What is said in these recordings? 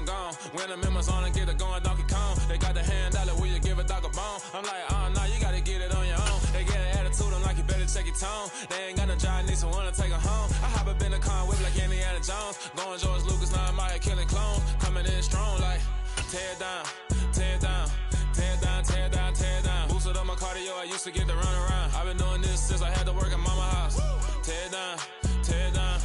I'm gone. When the members on and get it going Donkey Kong. They got the hand dollar, will you give a dog a bone? I'm like, oh no, you gotta get it on your own. They get an attitude, I'm like, you better check your tone. They ain't got no job, need someone to take her home. I hop up in the car, whip like Indiana Jones. Going George Lucas, now I'm out here killing clones. Coming in strong like, tear down, tear down, tear down, tear down, tear down. Boosted up my cardio, I used to get to run around. I've been doing this since I had to work at mama house. Tear down, tear down,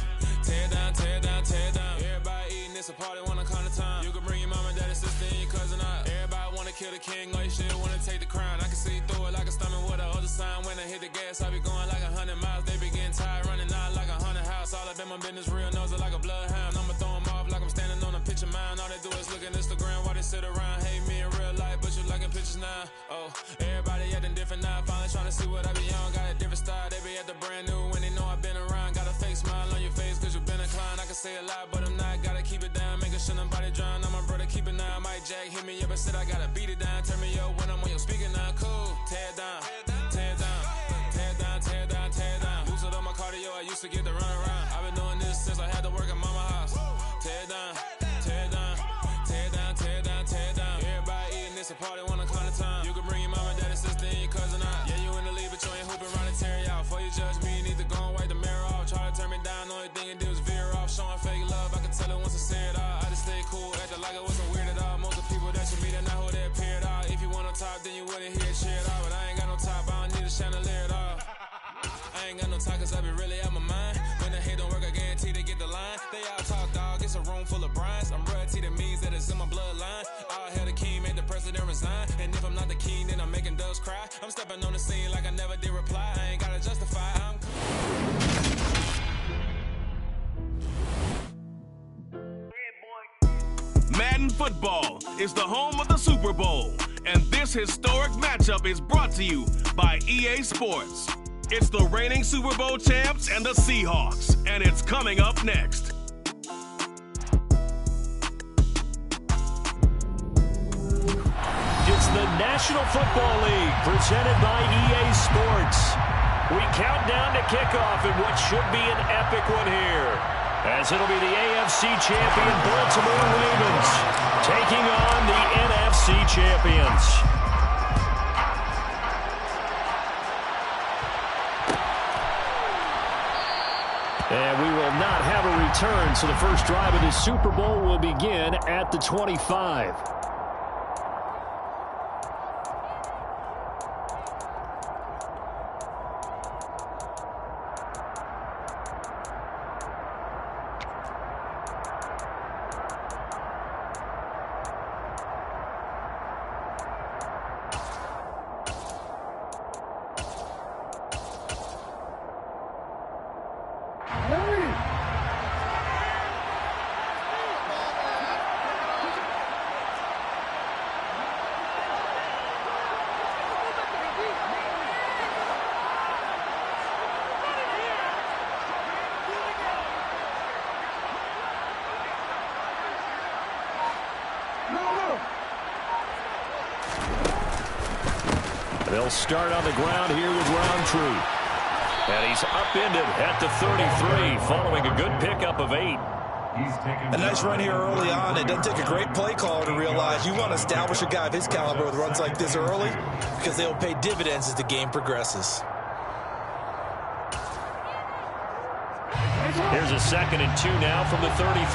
tear down, tear down, tear down. Everybody eating, it's a party, wanna come to time. You can bring your mama, daddy, sister, and your cousin out. Everybody wanna kill the king, or you shit wanna take the crown. I can see through it like a stomach with a other sign. When I hit the gas, I be going like 100 miles. They be getting tired, running out like 100 house. All up in my business, real nose it like a bloodhound. I'ma throw them off like I'm standing on a picture mound. All they do is look at Instagram while they sit around. Hate me in real life, but you liking pictures now. Oh, everybody acting different now. Finally trying to see what I be on. Got a different style, they be at the brand new when they know I've been around. Got a fake smile on your face cause you been inclined. I can say a lot, but I'm not. Gotta keep it down, making sure nobody drown. I'm my brother, keep it now. Mike Jack hit me up and said I gotta beat it down. Turn me up when I'm on your speaker now. Cool, tear down, tear down, tear down, tear down, tear down. Boosted up my cardio, I used to get to run around. I've been doing this since I had to work at mama house. Tear down, tear down, tear down, tear down, tear down. Everybody eating, it's a party, wanna come to time. You can bring your mama, daddy, sister, and your cousin out. Yeah, you in the league, but you ain't hooping around and tear you out. Before you judge me, you need to go and wipe the mirror off. Try to turn me down, only thing it do is veer off. Showing fake love, I can tell it once I say it all. I just stay cool, acting like I wasn't weird at all. Most of the people that you meet are not who they appear at all. If you want on top, then you wouldn't hear it cheer at all. But I ain't got no top, I don't need a chandelier at all. I ain't got no talk cause I be really out my mind. When the hate don't work, I guarantee they get the line. They all talk, dog, it's a room full of brinds. I'm royalty, that means that it's in my bloodline. All hell the king, made the president resign. And if I'm not the king, then I'm making doves cry. I'm stepping on the scene like I never did reply. I ain't gotta justify, Madden Football is the home of the Super Bowl, and this historic matchup is brought to you by EA Sports. It's the reigning Super Bowl champs and the Seahawks, and it's coming up next. It's the National Football League presented by EA Sports. We count down to kickoff in what should be an epic one here, as it'll be the AFC champion Baltimore Ravens taking on the NFC champions. And we will not have a return, so the first drive of the Super Bowl will begin at the 25. They'll start on the ground here with Roundtree. And he's upended at the 33 following a good pickup of 8. A nice run here early on. It doesn't take a great play caller to realize you want to establish a guy of his caliber with runs like this early because they'll pay dividends as the game progresses. Here's a 2nd and 2 now from the 33.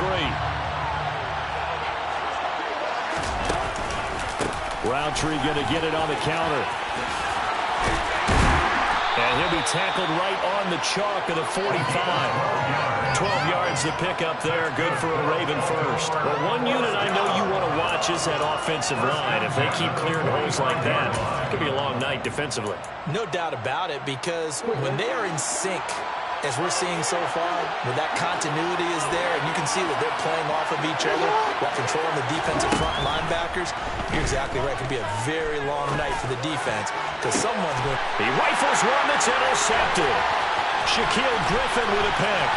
Roundtree going to get it on the counter. And he'll be tackled right on the chalk of the 45. 12 yards to pick up there. Good for a Raven first. Well, one unit I know you want to watch is that offensive line. If they keep clearing holes like that, it could be a long night defensively. No doubt about it, because when they are in sync, as we're seeing so far, when that continuity is there, and you can see that they're playing off of each other while controlling the defensive front linebackers, you're exactly right. It could be a very long night for the defense because someone's going. He rifles one that's intercepted. Shaquille Griffin with a pick.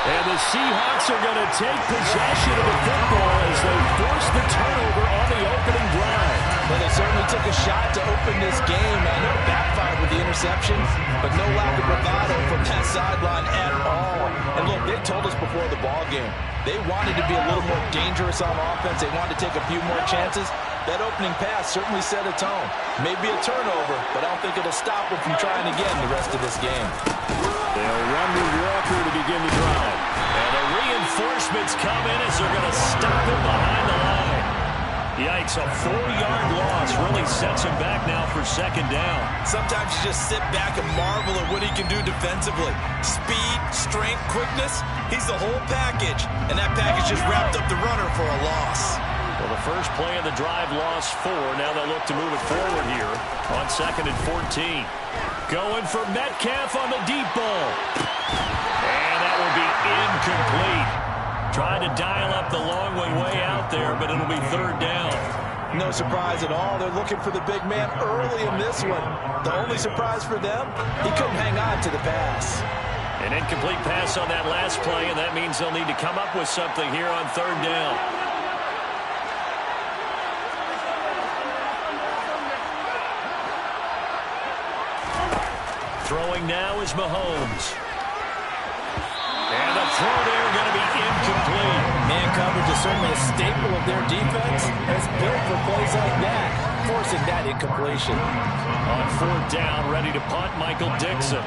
And the Seahawks are going to take possession of the football as they force the turnover on the opening drive. Well, they certainly took a shot to open this game. I know it backfired with the interception, but no lack of bravado from that sideline at all. And look, they told us before the ball game, They wanted to be a little more dangerous on offense. They wanted to take a few more chances. That opening pass certainly set a tone. Maybe a turnover, but I don't think it'll stop them from trying again the rest of this game. They'll run with Walker to begin the drive. And the reinforcements come in as they're going to stop him behind the line. Yikes, a 4-yard loss really sets him back now for second down. Sometimes you just sit back and marvel at what he can do defensively. Speed, strength, quickness, he's the whole package. And that package just wrapped up the runner for a loss. Well, the first play of the drive lost 4. Now they'll look to move it forward here on 2nd and 14. Going for Metcalf on the deep ball. And that will be incomplete. Trying to dial up the long way out there, but it'll be 3rd down. No surprise at all. They're looking for the big man early in this one. The only surprise for them, he couldn't hang on to the pass. An incomplete pass on that last play, and that means they'll need to come up with something here on 3rd down. Throwing now is Mahomes. And the throw there going to be incomplete. Man coverage is certainly a staple of their defense. It's built for plays like that, forcing that incompletion. On 4th down, ready to punt, Michael Dixon.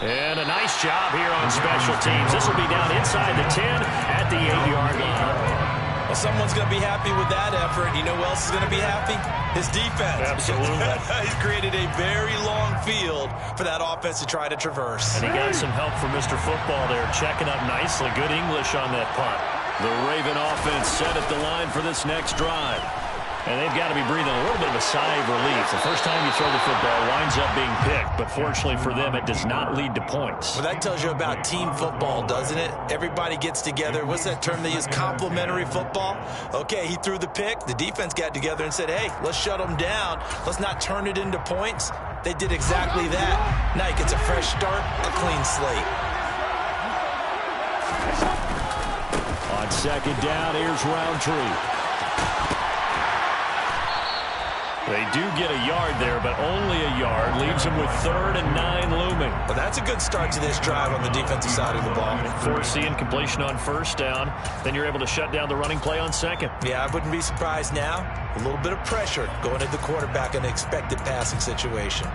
And a nice job here on special teams. This will be down inside the 10 at the 8-yard line. Well, someone's going to be happy with that effort. You know who else is going to be happy? His defense. Absolutely. He's created a very long field for that offense to try to traverse. And he got some help from Mr. Football there, checking up nicely. Good English on that punt. The Raven offense set at the line for this next drive. And they've got to be breathing a little bit of a sigh of relief. The first time you throw the football winds up being picked, but fortunately for them, it does not lead to points. Well, that tells you about team football, doesn't it? Everybody gets together. What's that term they use? Complementary football? Okay, he threw the pick. The defense got together and said, hey, let's shut them down. Let's not turn it into points. They did exactly that. Now he gets a fresh start, a clean slate. On 2nd down, here's Roundtree. They do get a yard there, but only a yard. Leaves them with 3rd and 9 looming. Well, that's a good start to this drive on the defensive side of the ball. Force the incompletion on 1st down. Then you're able to shut down the running play on 2nd. Yeah, I wouldn't be surprised now. A little bit of pressure going at the quarterback in an expected passing situation.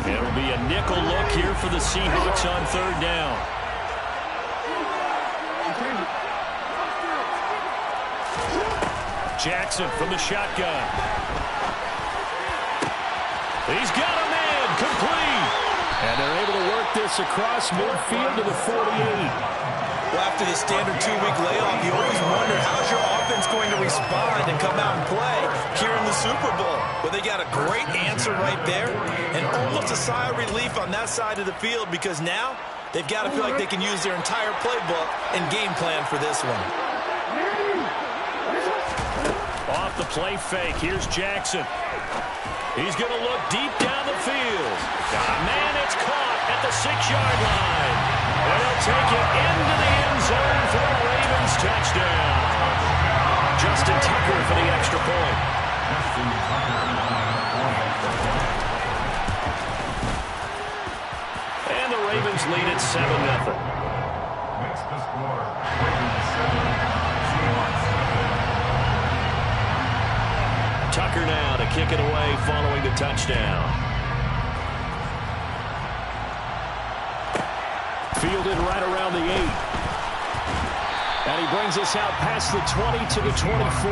It'll be a nickel look here for the Seahawks on 3rd down. Jackson from the shotgun. He's got a man, complete. And they're able to work this across midfield to the 48. Well, after the standard 2-week layoff, you always wonder how's your offense going to respond and come out and play here in the Super Bowl. Well, they got a great answer right there and almost a sigh of relief on that side of the field because now they've got to feel like they can use their entire playbook and game plan for this one. Off the play fake, here's Jackson. He's going to look deep down the field. Man, it's caught at the 6-yard line. And they'll take it into the end zone for the Ravens touchdown. Justin Tucker for the extra point. And the Ravens lead at 7-0. Tucker now to kick it away following the touchdown. Fielded right around the 8. And he brings us out past the 20 to the 24.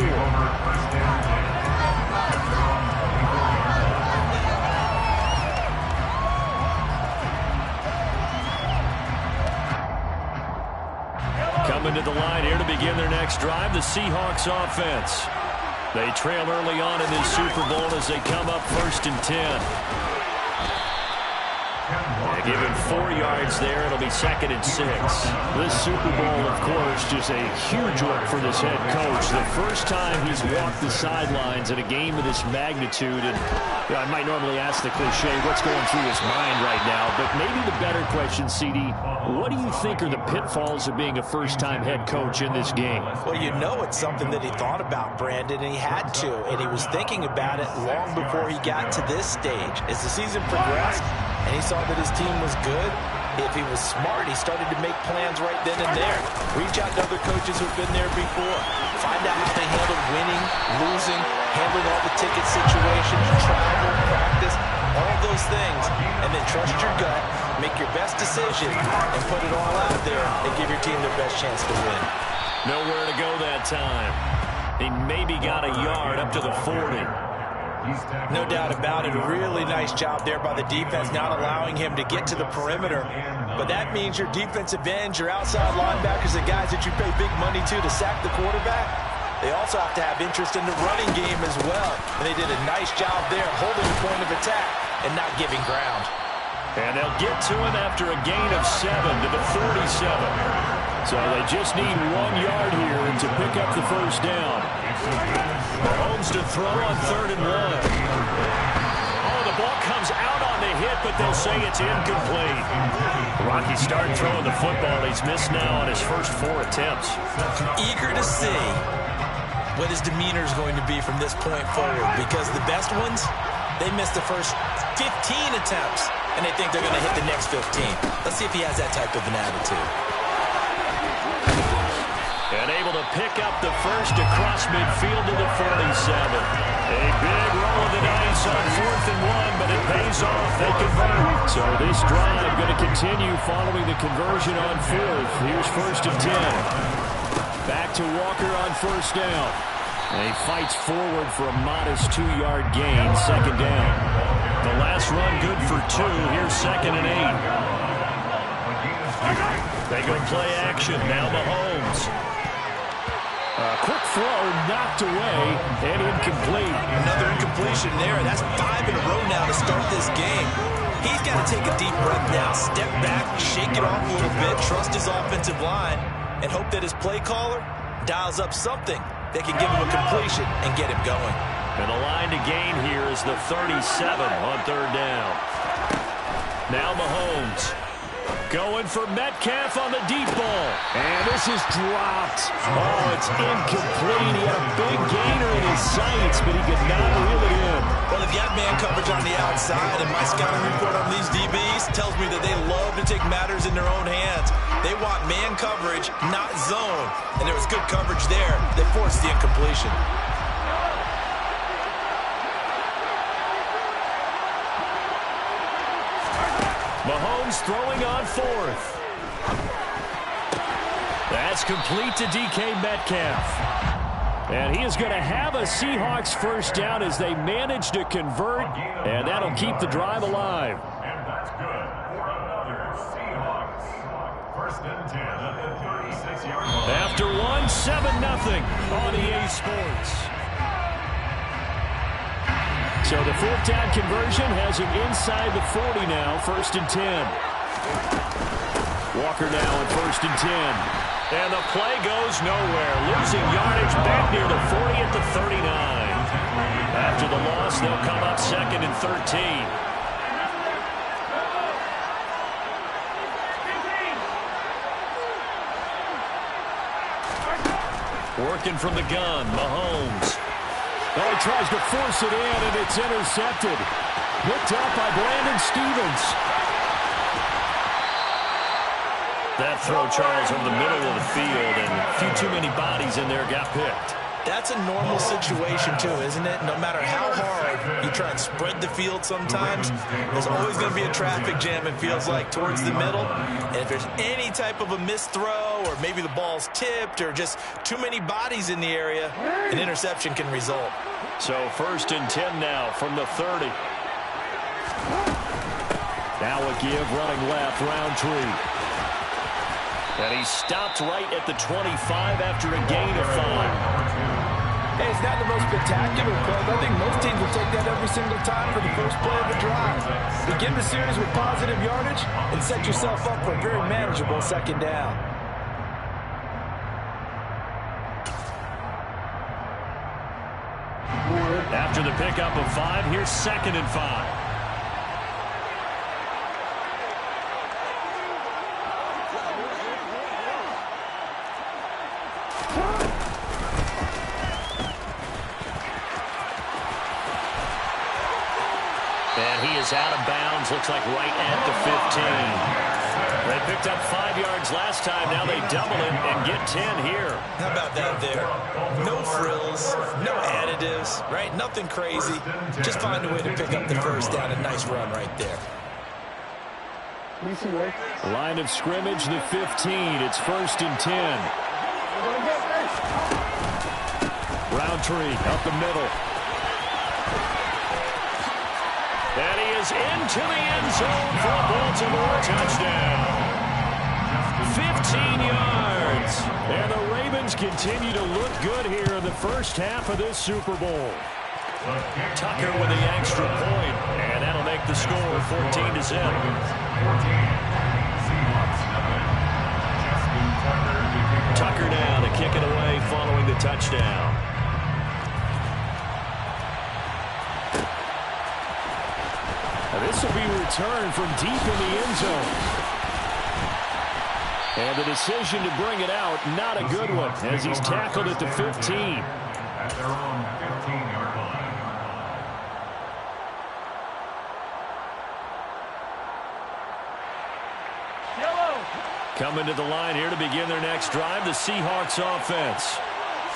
Coming to the line here to begin their next drive, the Seahawks offense. They trail early on in this Super Bowl as they come up 1st and 10. Yeah, given 4 yards there, it'll be 2nd and 6. This Super Bowl, of course, just a huge one for this head coach. The first time he's walked the sidelines in a game of this magnitude. And I might normally ask the cliche, what's going through his mind right now? But maybe the better question, CD, what do you think are the pitfalls of being a first-time head coach in this game? Well, you know it's something that he thought about, Brandon, and he had to. And he was thinking about it long before he got to this stage. As the season progressed and he saw that his team was good, if he was smart, he started to make plans right then and there. Reach out to other coaches who've been there before. Find out how they handled winning, losing, handling all the ticket situations, travel, practice, all those things. And then trust your gut, make your best decision, and put it all out there and give your team their best chance to win. Nowhere to go that time. He maybe got a yard up to the 40. No doubt about it. A really nice job there by the defense, not allowing him to get to the perimeter. But that means your defensive ends, your outside linebackers, the guys that you pay big money to sack the quarterback, they also have to have interest in the running game as well. And they did a nice job there holding the point of attack and not giving ground. And they'll get to him after a gain of 7 to the 47. So they just need 1 yard here to pick up the first down. Mahomes to throw on 3rd and 1. Oh, the ball comes out on the hit, but they'll say it's incomplete. Rocky started throwing the football. He's missed now on his first 4 attempts. Eager to see what his demeanor is going to be from this point forward, because the best ones, they missed the first 15 attempts, and they think they're going to hit the next 15. Let's see if he has that type of an attitude. And able to pick up the first across midfield to the 47. A big roll of the dice on 4th and 1, but it pays off. They convert. So this drive going to continue following the conversion on 4th. Here's 1st and 10. Back to Walker on 1st down. And he fights forward for a modest 2-yard gain, 2nd down. The last run good for 2. Here's 2nd and 8. They go play action. Now Mahomes. Quick throw knocked away and incomplete. Another incompletion there. That's 5 in a row now to start this game. He's got to take a deep breath now, step back, shake it off a little bit, trust his offensive line, and hope that his play caller dials up something that can give him a completion and get him going. And the line to gain here is the 37 on 3rd down. Now Mahomes. Going for Metcalf on the deep ball. And this is dropped. Oh, it's incomplete. He had a big gainer in his sights, but he could not reel it in. Well, they've got man coverage on the outside, and my scouting report on these DBs tells me that they love to take matters in their own hands. They want man coverage, not zone. And there was good coverage there that forced the incompletion. Mahomes throwing on 4th. That's complete to DK Metcalf. And he is going to have a Seahawks first down as they manage to convert, and that'll keep the drive alive. And that's good for another Seahawks. 1st and 10 at the 36-yard line. After 7-0 on EA Sports. So the 4th down conversion has him inside the 40 now, 1st and 10. Walker now at 1st and 10. And the play goes nowhere. Losing yardage back near the 40 at the 39. After the loss, they'll come up 2nd and 13. Working from the gun, Mahomes. Oh, he tries to force it in, and it's intercepted. Picked up by Brandon Stephens. That throw, Charles, over the middle of the field, and a few too many bodies in there got picked. That's a normal situation, too, isn't it? No matter how hard you try and spread the field sometimes, there's always going to be a traffic jam, it feels like, towards the middle. And if there's any type of a missed throw, or maybe the ball's tipped, or just too many bodies in the area, an interception can result. So 1st and 10 now from the 30. Now a give, running left, Roundtree. And he stopped right at the 25 after a gain of 5. Hey, it's not the most spectacular play, but I think most teams will take that every single time for the first play of the drive. Begin the series with positive yardage and set yourself up for a very manageable second down. After the pickup of 5, here's 2nd and 5. And he is out of bounds, looks like right at the 15. They picked up 5 yards last time. Now they double it and get 10 here. How about that there? No frills, no additives, right? Nothing crazy. Just find a way to pick up the first down. A nice run right there. Line of scrimmage, the 15. It's 1st and 10. Roundtree up the middle. And he is into the end zone for a Baltimore touchdown. 15 yards. And the Ravens continue to look good here in the first half of this Super Bowl. Tucker with the extra point, and that'll make the score 14-0. Tucker now to kick it away following the touchdown. This will be returned from deep in the end zone. And the decision to bring it out, not a good one, as he's tackled at the 15. At their own 15-yard line. Coming to the line here to begin their next drive, the Seahawks offense.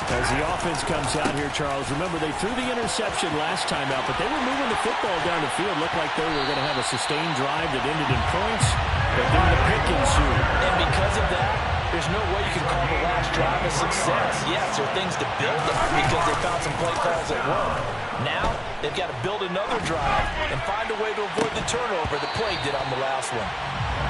As the offense comes out here, Charles, remember they threw the interception last time out, but they were moving the football down the field. Looked like they were going to have a sustained drive that ended in points, but then the pick ensued. And because of that, there's no way you can call the last drive a success. Yes, there are things to build on because they found some play calls that work. Now, they've got to build another drive and find a way to avoid the turnover the play did on the last one.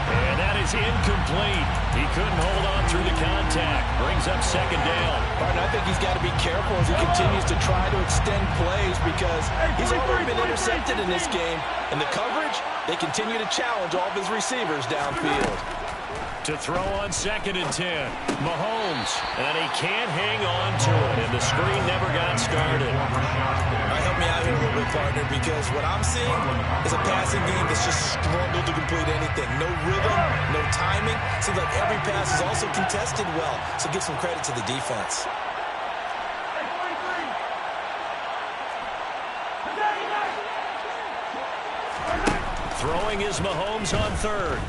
And that is incomplete. He couldn't hold on through the contact. Brings up 2nd down. Martin, I think he's got to be careful as he continues to try to extend plays because he's already been intercepted in this game. And the coverage, they continue to challenge all of his receivers downfield. To throw on 2nd and 10. Mahomes. And he can't hang on to it. And the screen never got started. All right, help me out here a little bit, partner, because what I'm seeing is a passing game that's just struggled to complete anything. No rhythm, no timing. Seems like every pass is also contested well. So give some credit to the defense. Throwing is Mahomes on 3rd.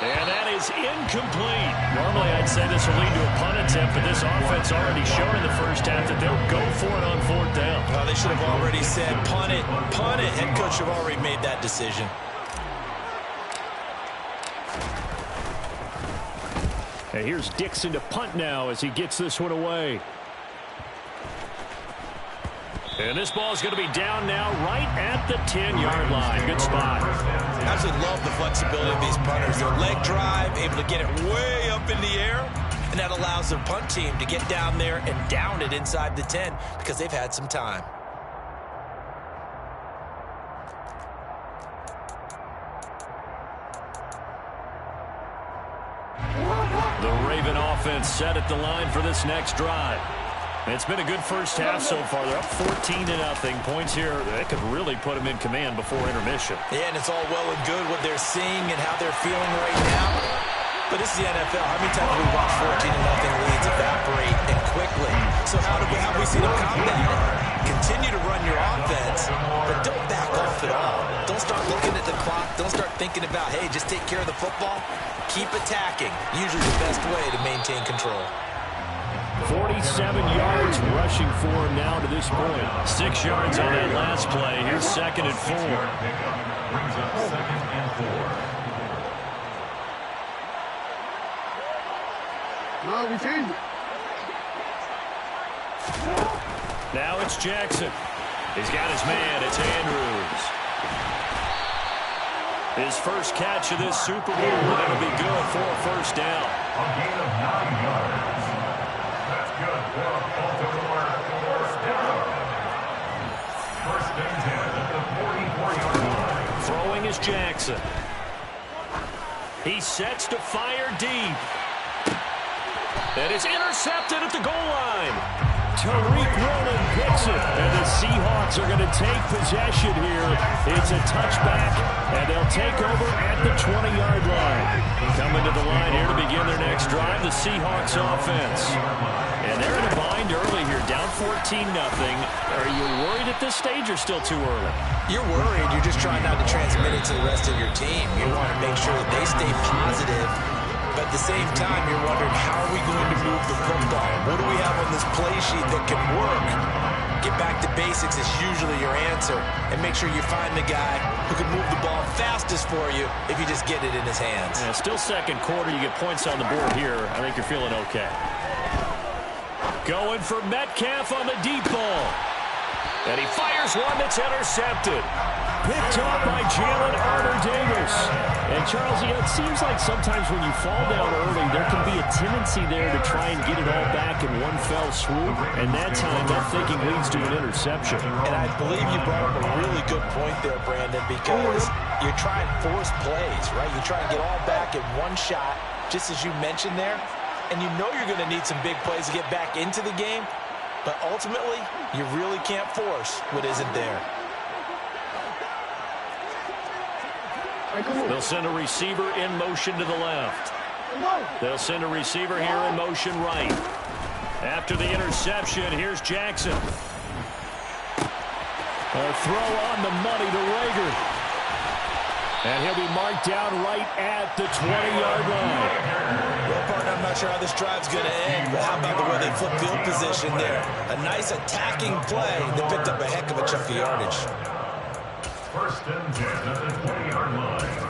And that is incomplete. Normally, I'd say this will lead to a punt attempt, but this offense already showed in the first half that they'll go for it on 4th down. Oh, they should have already said, punt it, punt it. Head coach should have already made that decision. And here's Dixon to punt now as he gets this one away. And this ball is going to be down now right at the 10-yard line. Good spot. I absolutely love the flexibility of these punters. Their leg drive, able to get it way up in the air, and that allows their punt team to get down there and down it inside the 10 because they've had some time. The Raven offense set at the line for this next drive. It's been a good first half so far. They're up 14-0. Points here, they could really put them in command before intermission. Yeah, and it's all well and good what they're seeing and how they're feeling right now. But this is the NFL. How many times have we watched 14-0 leads evaporate and quickly? So how have we seen them combat it? Continue to run your offense, but don't back off at all. Don't start looking at the clock. Don't start thinking about, hey, just take care of the football. Keep attacking. Usually the best way to maintain control. 47 yards rushing for him now to this point. 6 yards on that last play. Here's 2nd and 4. Brings up 2nd and 4. No, we changed it. Now it's Jackson. He's got his man. It's Andrews. His first catch of this Super Bowl, and that'll be good for a first down. A gain of 9 yards. That's good for a Baltimore first down. 1st and 10. is Jackson. He sets to fire deep. And it's intercepted at the goal line. Tariq Woolen picks it, and the Seahawks are going to take possession here. It's a touchback, and they'll take over at the 20-yard line. Coming to the line here to begin their next drive, the Seahawks offense. And they're in a bind early here, down 14-0. Are you worried at this stage or still too early? You're worried. You're just trying not to transmit it to the rest of your team. You want to make sure that they stay positive. But at the same time, you're wondering, how are we going to move the football? What do we have on this play sheet that can work? Get back to basics is usually your answer. And make sure you find the guy who can move the ball fastest for you if you just get it in his hands. Yeah, still second quarter. You get points on the board here. I think you're feeling okay. Going for Metcalf on the deep ball. And he fires one that's intercepted. Picked off by Jalen Armour-Davis. And, Charles, it seems like sometimes when you fall down early, there can be a tendency there to try and get it all back in one fell swoop. And that time, that thinking leads to an interception. And I believe you brought up a really good point there, Brandon, because you're trying force plays, right? You try and get all back in one shot, just as you mentioned there. And you know you're going to need some big plays to get back into the game. But ultimately, you really can't force what isn't there. They'll send a receiver in motion to the left. They'll send a receiver here in motion right. After the interception, here's Jackson. A throw on the money to Rager. And he'll be marked down right at the 20-yard line. Well, partner, I'm not sure how this drive's going to end, but how about the way they flip field position there? A nice attacking play that picked up a heck of a chunk of yardage. First and 10 at the 20-yard line.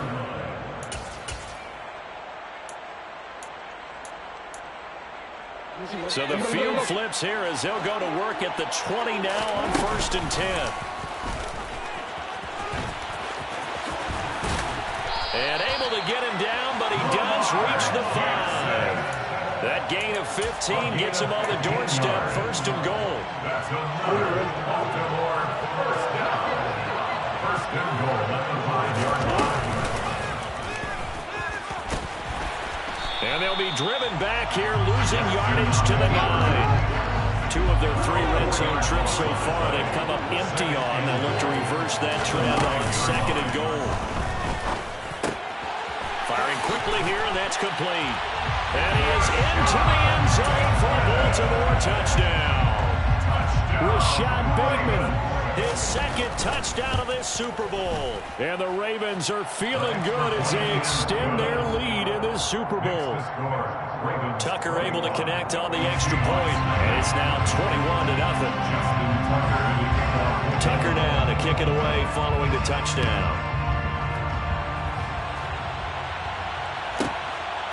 So the field flips here as they'll go to work at the 20 now on 1st and 10. And able to get him down, but he does reach the 5. That gain of 15 gets him on the doorstep, 1st and goal. That's another Baltimore first down. First and goal at the 5-yard line. And they'll be driven back here, losing yardage to the 9. 2 of their 3 red zone trips so far they've come up empty on. They'll look to reverse that trend on 2nd and goal. Firing quickly here, and that's complete. And he is into the end zone for a Baltimore touchdown. Rashad Bateman, his 2nd touchdown of this Super Bowl. And the Ravens are feeling good as they extend their lead in this Super Bowl. Tucker able to connect on the extra point, and it's now 21-0. Tucker now to kick it away following the touchdown.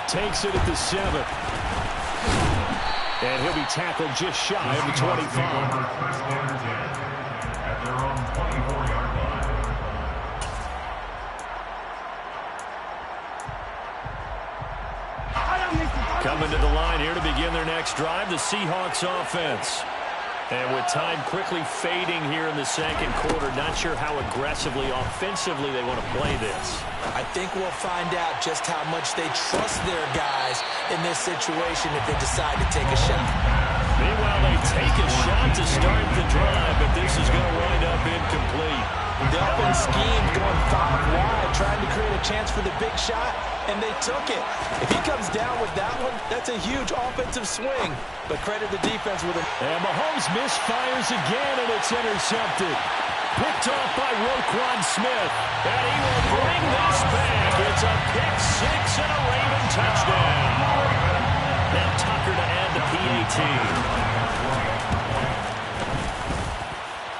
Takes it at the 7. And he'll be tackled just shy of the 25. At their own 24-yard line. Coming to the line here to begin their next drive, the Seahawks offense. And with time quickly fading here in the 2nd quarter, not sure how aggressively, offensively they want to play this. I think we'll find out just how much they trust their guys in this situation if they decide to take a shot. Meanwhile, they take a shot to start the drive, but this is going to wind up incomplete. The open scheme going 5 wide, trying to create a chance for the big shot, and they took it. If he comes down with that one, that's a huge offensive swing. But credit the defense with it. And Mahomes misfires again, and it's intercepted. Picked off by Roquan Smith. And he will bring this back. It's a pick 6 and a Raven touchdown. Now Tucker to add the PAT.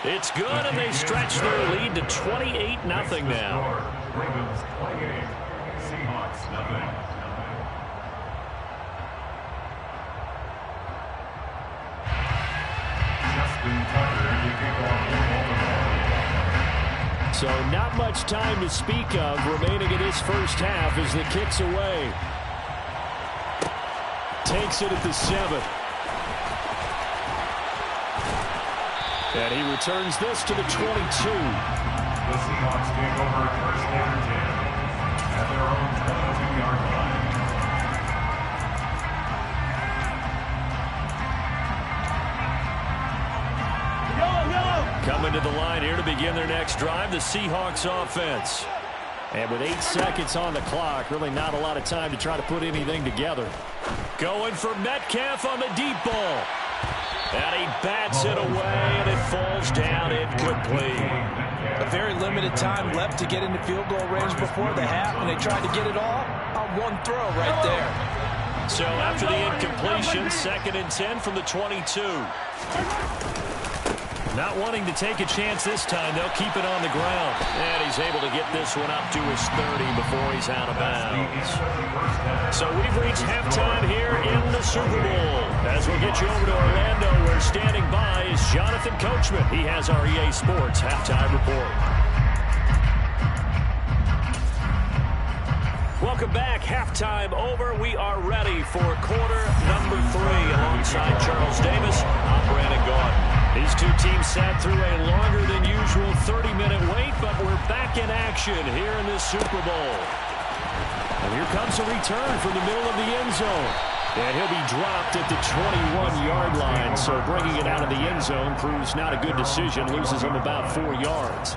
It's good, and they stretch their lead to 28-0 now. Ravens 28, Seahawks 0. Justin Tucker to kick off the Baltimore. So not much time to speak of remaining in this first half as the kick's away. Takes it at the 7. And he returns this to the 22. The Seahawks take over first and 10 at their own 22-yard line. Coming to the line here to begin their next drive, the Seahawks offense. And with 8 seconds on the clock, really not a lot of time to try to put anything together. Going for Metcalf on the deep ball. And he bats it away, and it falls down incomplete. A very limited time left to get into field goal range before the half, and they tried to get it all on one throw right there. So after the incompletion, 2nd and 10 from the 22. Not wanting to take a chance this time, they'll keep it on the ground. And he's able to get this one up to his 30 before he's out of bounds. So we've reached halftime here in the Super Bowl. As we'll get you over to Orlando, where standing by is Jonathan Coachman. He has our EA Sports halftime report. Welcome back. Halftime over. We are ready for quarter number 3 alongside Charles Davis. I'm Brandon Gaudin. These two teams sat through a longer than usual 30-minute wait, but we're back in action here in this Super Bowl. And here comes a return from the middle of the end zone. And he'll be dropped at the 21-yard line, so bringing it out of the end zone proves not a good decision, loses him about 4 yards.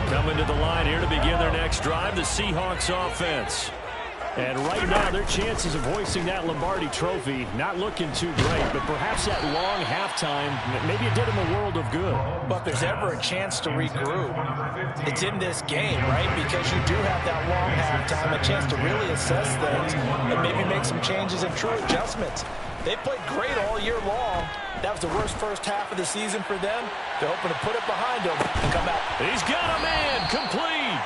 Coming to the line here to begin their next drive, the Seahawks offense. And right now, their chances of hoisting that Lombardi trophy not looking too great, but perhaps that long halftime, maybe it did them a world of good. But if there's ever a chance to regroup, it's in this game, right? Because you do have that long halftime, a chance to really assess things and maybe make some changes and true adjustments. They played great all year long. That was the worst first half of the season for them. They're hoping to put it behind them and come out. He's got a man, complete.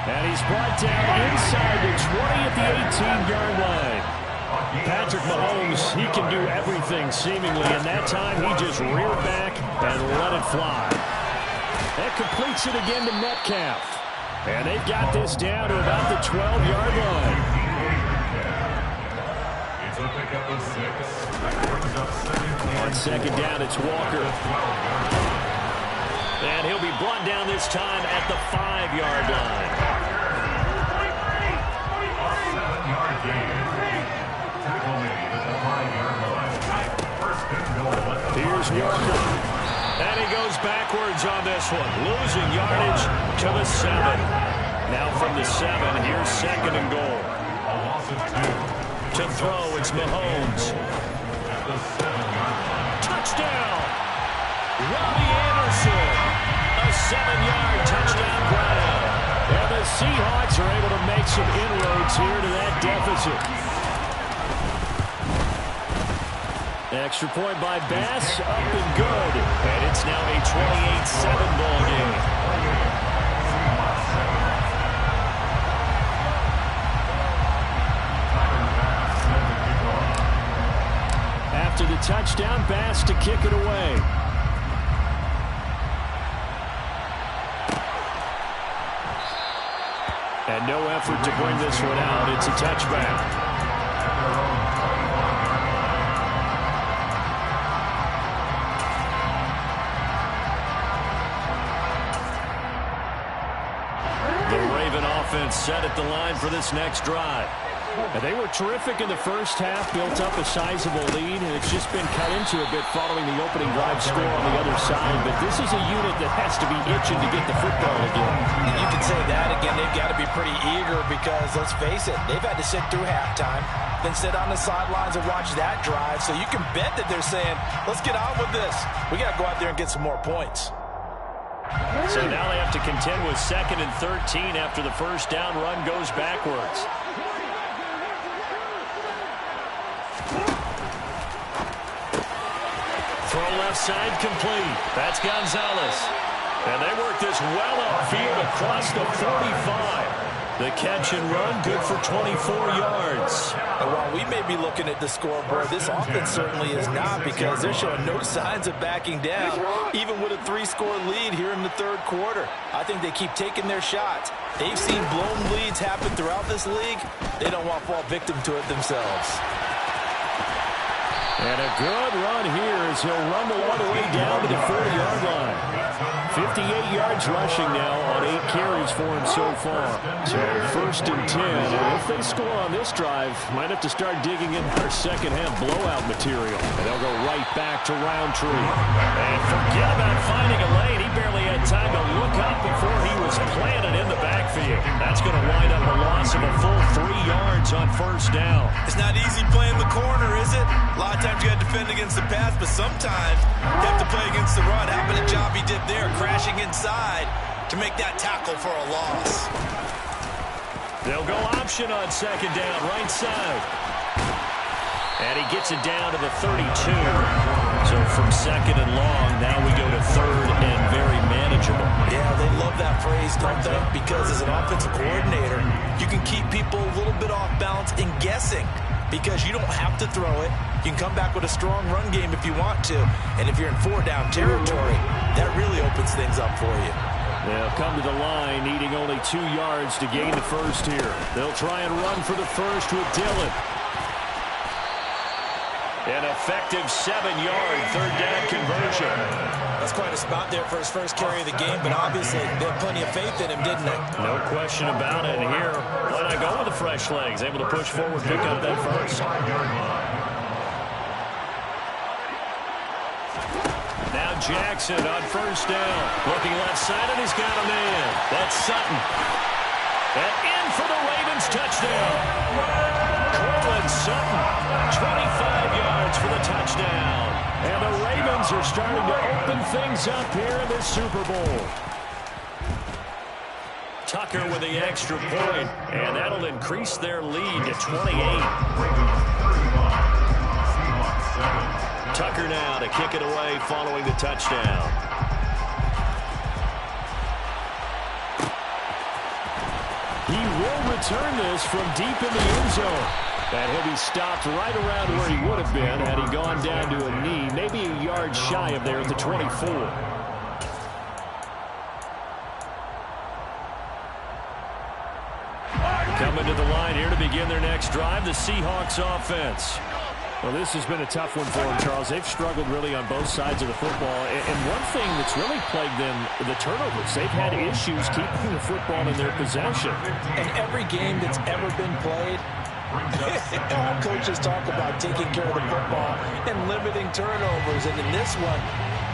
And he's brought down inside the 20 at the 18-yard line. Patrick Mahomes, he can do everything seemingly, and that time he just reared back and let it fly. That completes it again to Metcalf. And they've got this down to about the 12-yard line. It's a pickup of 6. On second down, it's Walker. And he'll be brought down this time at the 5-yard line. A 7-yard gain. Tackle made at the 5-yard line. First and goal. Here's Walker. And he goes backwards on this one, losing yardage to the 7. Now from the 7, here's 2nd and goal. A loss of 2. To throw, it's Mahomes. At the 7-yard line. Touchdown! Robbie Anderson. A 7-yard touchdown grab. And the Seahawks are able to make some inroads here to that deficit. Extra point by Bass, up and good. And it's now a 28-7 ball game. After the touchdown, Bass to kick it away. And no effort to bring this one out. It's a touchback. The Raven offense set at the line for this next drive. And they were terrific in the first half, built up a sizable lead, and it's just been cut into a bit following the opening drive score on the other side. But this is a unit that has to be itching to get the football again. And you can say that again, they've got to be pretty eager because, let's face it, they've had to sit through halftime, then sit on the sidelines and watch that drive. So you can bet that they're saying, let's get on with this. We got to go out there and get some more points. So now they have to contend with 2nd and 13 after the first down run goes backwards. Throw left side complete. That's Gonzalez. And they work this well upfield across the 45. The catch and run, good for 24 yards. And while we may be looking at the scoreboard, this offense certainly is not, because they're showing no signs of backing down, even with a 3-score lead here in the third quarter. I think they keep taking their shots. They've seen blown leads happen throughout this league. They don't want to fall victim to it themselves. And a good run here as he'll rumble all the way down to the 40-yard line. 58 yards rushing now on 8 carries for him so far. So first and 10. And if they score on this drive, might have to start digging in their second-half blowout material. And they'll go right back to Roundtree. And forget about finding a lane. He barely had time to look up before he was planted in the backfield. That's going to wind up a loss of a full 3 yards on first down. It's not easy playing the corner, is it? A lot of times you got to defend against the pass, but sometimes you have to play against the run. How about a job he did there, crashing inside to make that tackle for a loss. They'll go option on second down, right side. And he gets it down to the 32. So from second and long, now we go to third and very manageable. Yeah, they love that phrase, don't they? Because as an offensive coordinator, you can keep people a little bit off balance in guessing. Because you don't have to throw it. You can come back with a strong run game if you want to. And if you're in 4-down territory, that really opens things up for you. They'll come to the line, needing only 2 yards to gain the first here. They'll try and run for the first with Dillon. An effective 7-yard third-down conversion. That's quite a spot there for his first carry of the game, but obviously they had plenty of faith in him, didn't they? No question about it. And here, why not go with the fresh legs? Able to push forward, pick up that first. Now Jackson on first down. Looking left side, and he's got a man. That's Sutton. And in for the Ravens touchdown. Cortland Sutton, 25 yards for the touchdown. And the Ravens are starting to open things up here in this Super Bowl. Tucker with the extra point, and that'll increase their lead to 28. Tucker now to kick it away following the touchdown. He will return this from deep in the end zone. And he'll be stopped right around where he would have been had he gone down to a knee, maybe a yard shy of there at the 24. Coming to the line here to begin their next drive, the Seahawks offense. Well, this has been a tough one for them, Charles. They've struggled really on both sides of the football. And one thing that's really plagued them, the turnovers. They've had issues keeping the football in their possession. And every game that's ever been played, all coaches talk about taking care of the football and limiting turnovers. And in this one,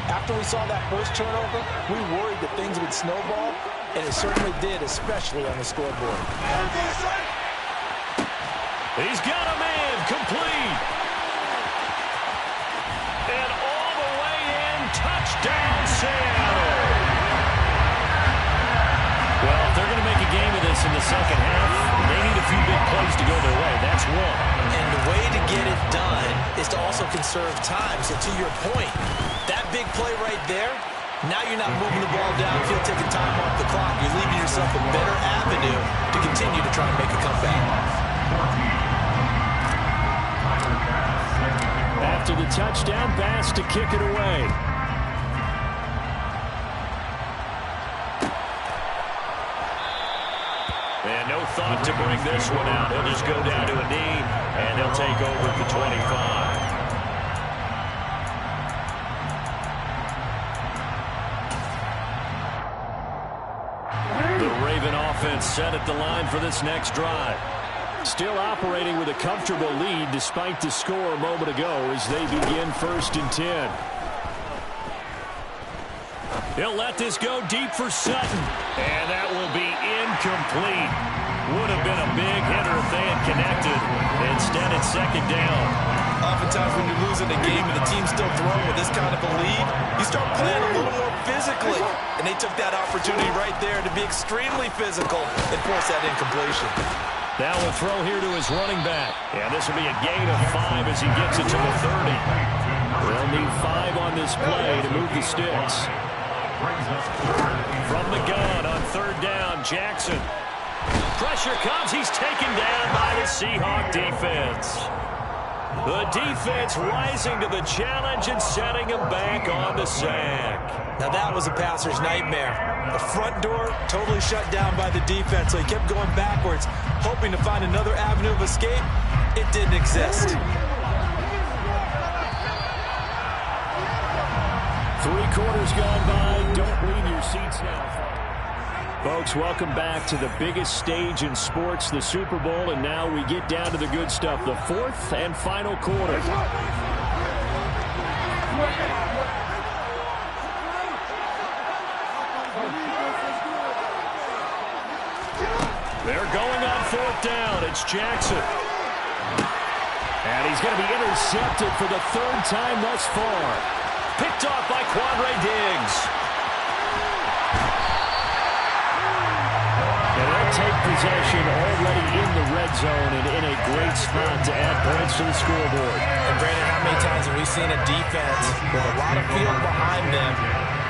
after we saw that first turnover, we worried that things would snowball, and it certainly did, especially on the scoreboard. He's got a man, complete. And all the way in, touchdown Seattle. Well, if they're going to make a game of this in the second half, they need a few big plays to go their way. That's one. And the way to get it done is to also conserve time. So to your point, that big play right there, now you're not moving the ball downfield, taking time off the clock. You're leaving yourself a better avenue to continue to try and make a comeback. After the touchdown pass to kick it away. And no thought to bring this one out. He'll just go down to a knee, and they'll take over at the 25. The Raven offense set at the line for this next drive. Still operating with a comfortable lead despite the score a moment ago as they begin first and 10. He'll let this go deep for Sutton. And that will be incomplete. Would have been a big hitter if they had connected. Instead, it's second down. Oftentimes when you're losing a game and the team's still throwing with this kind of a lead, you start playing a little more physically. And they took that opportunity right there to be extremely physical and force that incompletion. Now a throw here to his running back. And this will be a gain of 5 as he gets it to the 30. They'll need 5 on this play to move the sticks. From the gun on third down, Jackson. Pressure comes. He's taken down by the Seahawk defense. The defense rising to the challenge and setting him back on the sack. Now that was a passer's nightmare. The front door totally shut down by the defense, so he kept going backwards, hoping to find another avenue of escape. It didn't exist. 3 quarters gone by. Don't leave your seats now. Folks, welcome back to the biggest stage in sports, the Super Bowl, and now we get down to the good stuff, the 4th and final quarter. They're going on 4th down. It's Jackson. And he's going to be intercepted for the 3rd time thus far. Picked off by Quandre Diggs. And they'll take possession already in the red zone and in a great spot to add points to the scoreboard. And Brandon, how many times have we seen a defense with a lot of field behind them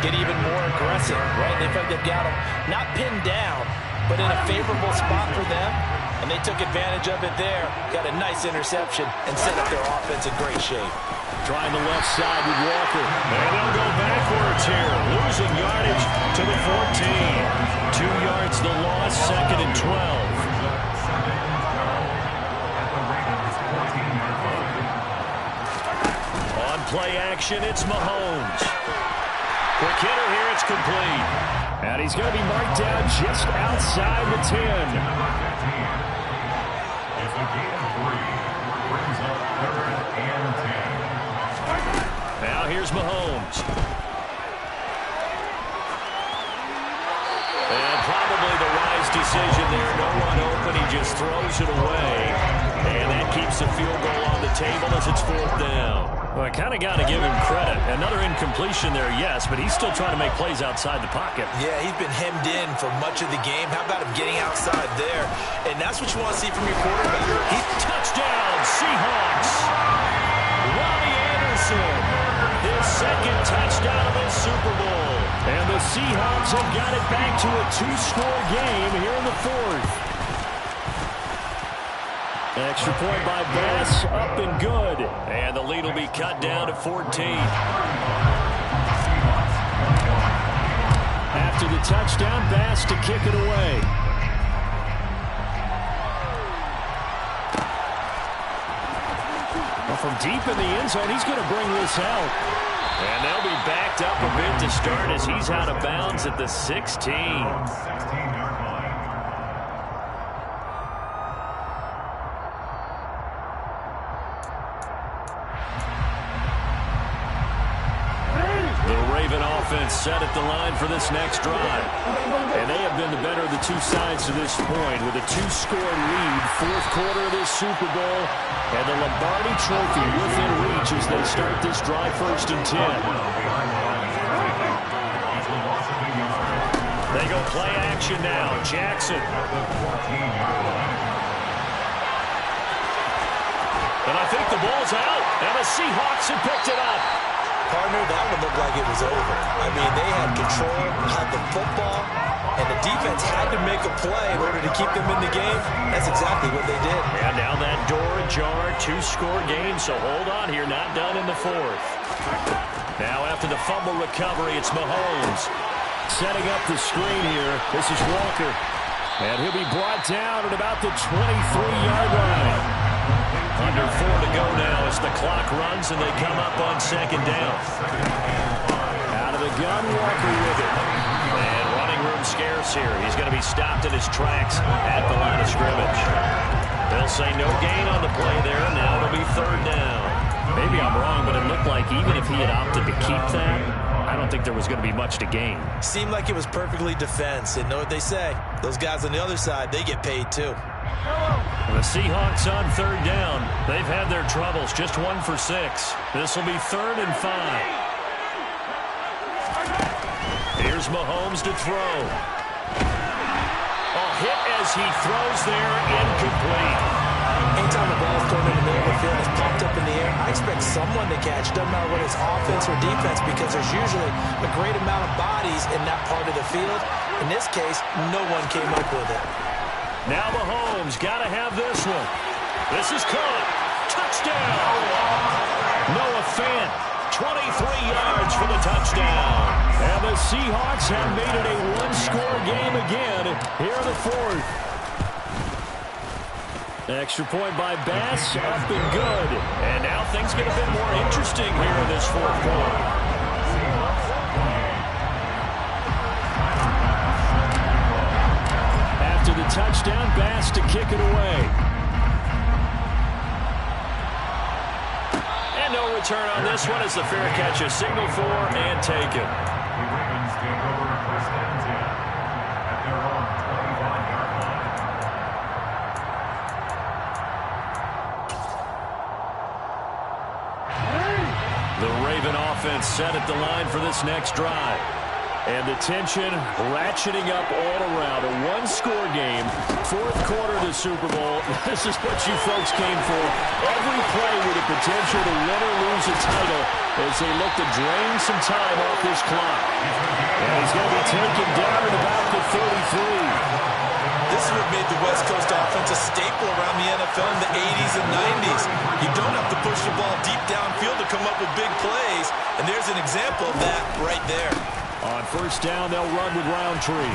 get even more aggressive, right? They felt they've got them not pinned down, but in a favorable spot for them, and they took advantage of it there, got a nice interception, and set up their offense in great shape. Trying the left side with Walker. And they'll go backwards here, losing yardage to the 14. 2 yards the loss, 2nd and 12. On play action, it's Mahomes. Quick hitter here, it's complete. And he's going to be marked down just outside the 10. It's a gain of 3. Brings up 3rd and 10. Now here's Mahomes. And probably the wise decision there. No one open. He just throws it away. And that keeps the field goal on the table as it's 4th down. Well, I kind of got to give him credit. Another incompletion there, yes, but he's still trying to make plays outside the pocket. Yeah, he's been hemmed in for much of the game. How about him getting outside there? And that's what you want to see from your quarterback. He's touchdown, Seahawks. Robbie Anderson, his 2nd touchdown of the Super Bowl. And the Seahawks have got it back to a 2-score game here in the 4th. Extra point by Bass, up and good. And the lead will be cut down to 14. After the touchdown, Bass to kick it away. Well, from deep in the end zone, he's going to bring this out. And they'll be backed up a bit to start as he's out of bounds at the 16. 16-yard line. Offense set at the line for this next drive. And they have been the better of the 2 sides to this point with a 2-score lead, 4th quarter of this Super Bowl, and the Lombardi Trophy within reach as they start this drive 1st and 10. They go play action now. Jackson. And I think the ball's out, and the Seahawks have picked it up. Partner, that one looked like it was over. I mean, they had control, had the football, and the defense had to make a play in order to keep them in the game. That's exactly what they did. And now that door ajar, 2-score game, so hold on here, not done in the 4th. Now after the fumble recovery, it's Mahomes. Setting up the screen here, this is Walker. And he'll be brought down at about the 23-yard line. Under 4 to go now as the clock runs and they come up on 2nd down. Out of the gun, Walker with it. And running room scarce here. He's going to be stopped in his tracks at the line of scrimmage. They'll say no gain on the play there. Now it'll be 3rd down. Maybe I'm wrong, but it looked like even if he had opted to keep that, I don't think there was going to be much to gain. Seemed like it was perfectly defense. And know what they say? Those guys on the other side, they get paid too. The Seahawks on 3rd down. They've had their troubles, just 1 for 6. This will be 3rd and 5. Here's Mahomes to throw. A hit as he throws there, incomplete. Anytime the ball's thrown in the middle of the field, it's popped up in the air, I expect someone to catch. Doesn't matter whether it's offense or defense, because there's usually a great amount of bodies in that part of the field. In this case, no one came up with it. Now Mahomes got to have this one. This is caught. Touchdown. Noah Fant, 23 yards for the touchdown. And the Seahawks have made it a 1-score game again here in the 4th. Extra point by Bass, up and good. And now things get a bit more interesting here in this 4th quarter. touchdown. Bass to kick it away. And no return on this one as the fair catch is signaled for and taken. The Ravens take over 1st and 10 at their own 25-yard line. The Raven offense set at the line for this next drive. And the tension ratcheting up all around. A one-score game, 4th quarter of the Super Bowl. This is what you folks came for. Every play with the potential to win or lose a title as they look to drain some time off this clock. And he's going to be taken down at about the 33. This is what made the West Coast offense a staple around the NFL in the 80s and 90s. You don't have to push the ball deep downfield to come up with big plays, and there's an example of that right there. On 1st down, they'll run with Roundtree.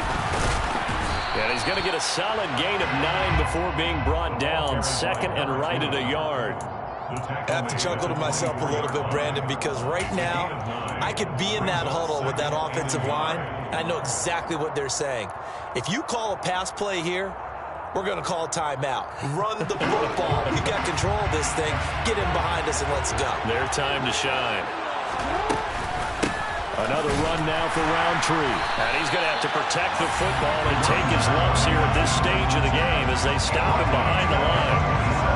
And he's going to get a solid gain of 9 before being brought down. 2nd and right at a yard. I have to chuckle to myself a little bit, Brandon, because right now I could be in that huddle with that offensive line, and I know exactly what they're saying. If you call a pass play here, we're going to call a timeout. Run the football. We got control of this thing. Get in behind us and let's go. Their time to shine. Another run now for Roundtree. And he's going to have to protect the football and take his lumps here at this stage of the game as they stop him behind the line.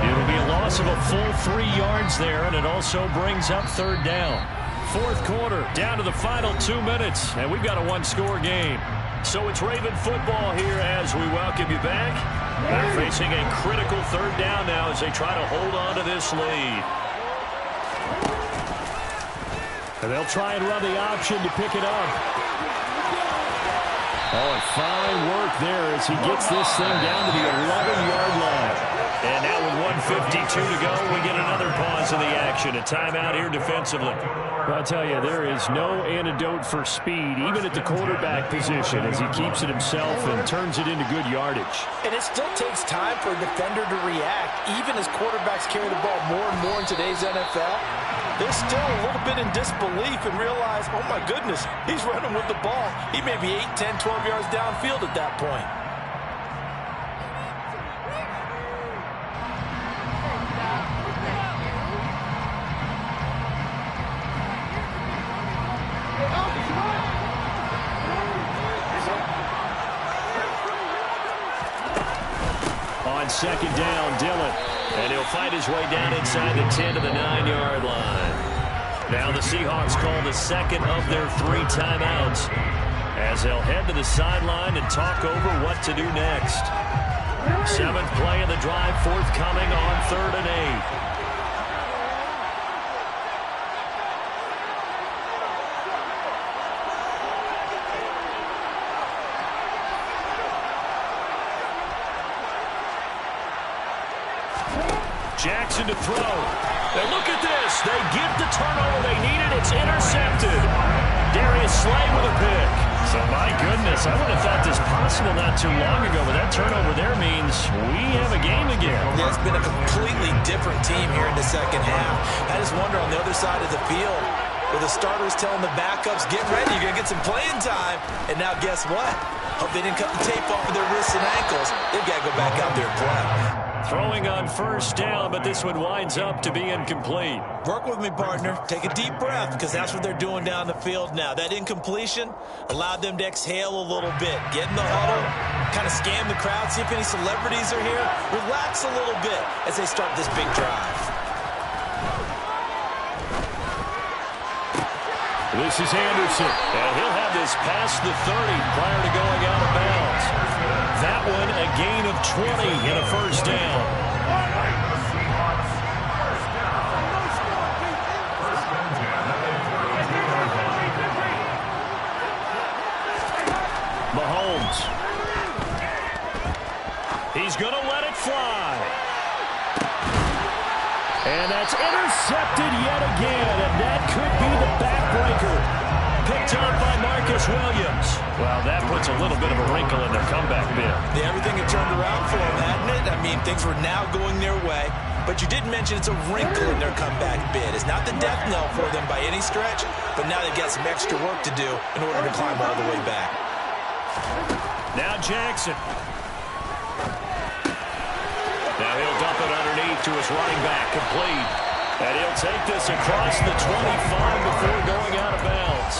It'll be a loss of a full 3 yards there, and it also brings up 3rd down. 4th quarter, down to the final 2 minutes, and we've got a one-score game. So it's Raven football here as we welcome you back. They're facing a critical 3rd down now as they try to hold on to this lead. And they'll try and run the option to pick it up. Oh, and fine work there as he gets this thing down to the 11-yard line. And now with 1:52 to go, we get another pause in the action. A timeout here defensively. Well, I'll tell you, there is no antidote for speed, even at the quarterback position, as he keeps it himself and turns it into good yardage. And it still takes time for a defender to react, even as quarterbacks carry the ball more and more in today's NFL. They're still a little bit in disbelief and realize, oh my goodness, he's running with the ball. He may be 8, 10, 12 yards downfield at that point. On 2nd down, Dillon. And he'll fight his way down inside the 10 to the 9-yard line. Now the Seahawks call the 2nd of their 3 timeouts as they'll head to the sideline and talk over what to do next. 7th play of the drive forthcoming on 3rd and 8. Jackson to throw. And look at this. They get the turnover they needed. It's intercepted. Darius Slay with a pick. So, my goodness, I would have thought this possible not too long ago, but that turnover there means we have a game again. Yeah, it's been a completely different team here in the 2nd half. I just wonder on the other side of the field, where the starters telling the backups, get ready, you're going to get some playing time. And now guess what? Hope they didn't cut the tape off of their wrists and ankles. They've got to go back out there and play. Throwing on 1st down, but this one winds up to be incomplete. Work with me, partner. Take a deep breath, because that's what they're doing down the field now. That incompletion allowed them to exhale a little bit. Get in the huddle, kind of scan the crowd, see if any celebrities are here. Relax a little bit as they start this big drive. This is Anderson, and he'll have this past the 30 prior to going out of bounds. That one a gain of 20 and a 1st down. Mahomes. He's going to let it fly. And that's intercepted yet again, and that could be the backbreaker. Picked up by Marcus Williams. Well, that puts a little bit of a wrinkle in their comeback bid. Yeah, everything had turned around for them, hadn't it? I mean, things were now going their way. But you did mention it's a wrinkle in their comeback bid. It's not the death knell for them by any stretch, but now they've got some extra work to do in order to climb all the way back. Now Jackson. to his running back, complete. And he'll take this across the 25 before going out of bounds.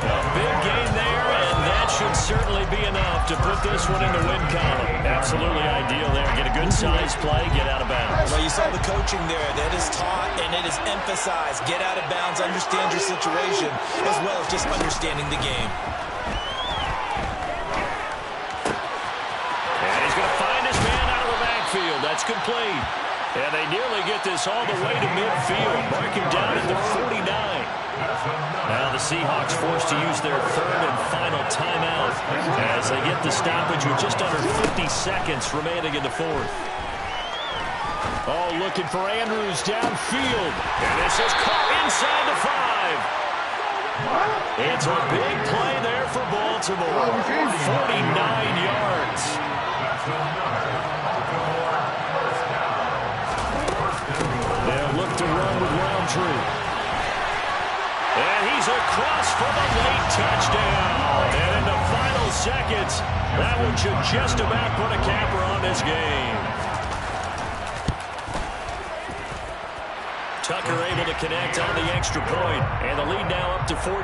A big gain there, and that should certainly be enough to put this one in the win column. Absolutely ideal there. Get a good size play, get out of bounds. Well, you saw the coaching there. That is taught and it is emphasized. Get out of bounds, understand your situation, as well as just understanding the game. And he's going to find his man out of the backfield. That's complete. And they nearly get this all the way to midfield. Mark him down at the 49. Now the Seahawks forced to use their third and final timeout as they get the stoppage with just under 50 seconds remaining in the fourth. Oh, looking for Andrews downfield. And this is caught inside the 5. It's a big play there for Baltimore. 49 yards. They'll look to run with Roundtree. And he's across for the late touchdown. And in the final seconds, that one should just about put a capper on this game. Tucker able to connect on the extra point. And the lead now up to 14.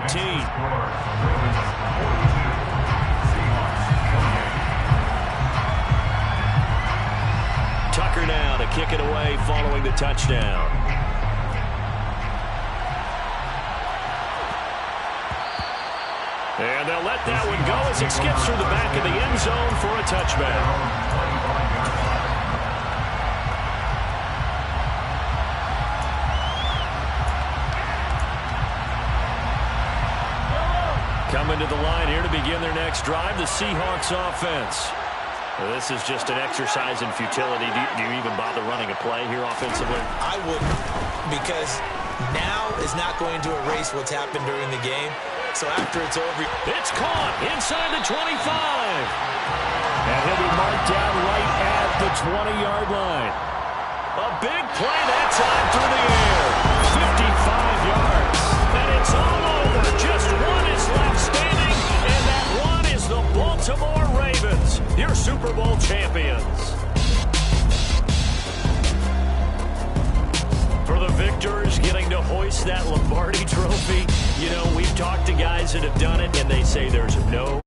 Tucker now to kick it away following the touchdown. And they'll let that one go as it skips through the back of the end zone for a touchback. Coming to the line here to begin their next drive, the Seahawks offense. Well, this is just an exercise in futility. Do you even bother running a play here offensively? I wouldn't, because now is not going to erase what's happened during the game. So after it's over, it's caught inside the 25. And he'll be marked down right at the 20-yard line. A big play that time through the air. 55 yards. And it's all over. Just one is left standing, and that one is the Baltimore Ravens, your Super Bowl champions. For the victors getting to hoist that Lombardi trophy, you know, we've talked to guys that have done it, and they say there's no